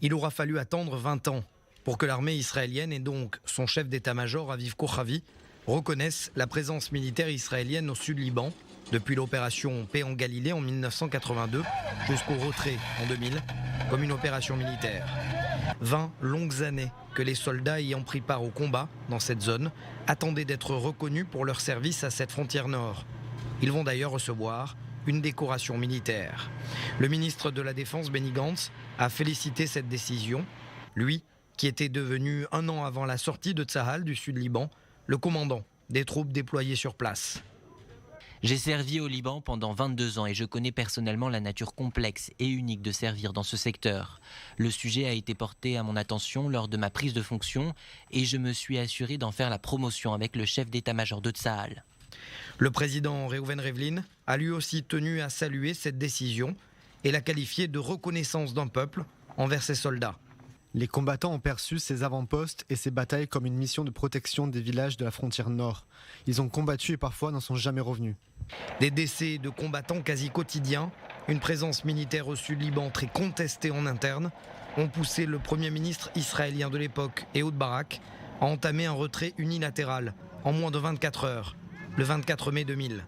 Il aura fallu attendre 20 ans pour que l'armée israélienne et donc son chef d'état-major, Aviv Kochavi, reconnaissent la présence militaire israélienne au sud Liban, depuis l'opération Paix en Galilée en 1982 jusqu'au retrait en 2000, comme une opération militaire. 20 longues années que les soldats ayant pris part au combat dans cette zone attendaient d'être reconnus pour leur service à cette frontière nord. Ils vont d'ailleurs recevoir une décoration militaire. Le ministre de la Défense, Benny Gantz, a félicité cette décision. Lui, qui était devenu 1 an avant la sortie de Tsahal du sud Liban, le commandant des troupes déployées sur place. J'ai servi au Liban pendant 22 ans et je connais personnellement la nature complexe et unique de servir dans ce secteur. Le sujet a été porté à mon attention lors de ma prise de fonction et je me suis assuré d'en faire la promotion avec le chef d'état-major de Tsahal. Le président Reuven Rivlin a lui aussi tenu à saluer cette décision et l'a qualifiée de reconnaissance d'un peuple envers ses soldats. Les combattants ont perçu ces avant-postes et ces batailles comme une mission de protection des villages de la frontière nord. Ils ont combattu et parfois n'en sont jamais revenus. Des décès de combattants quasi quotidiens, une présence militaire au sud Liban très contestée en interne, ont poussé le premier ministre israélien de l'époque, Ehud Barak, à entamer un retrait unilatéral en moins de 24 heures, le 24 mai 2000.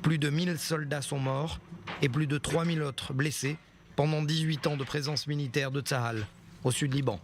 Plus de 1000 soldats sont morts et plus de 3000 autres blessés pendant 18 ans de présence militaire de Tsahal au sud Liban.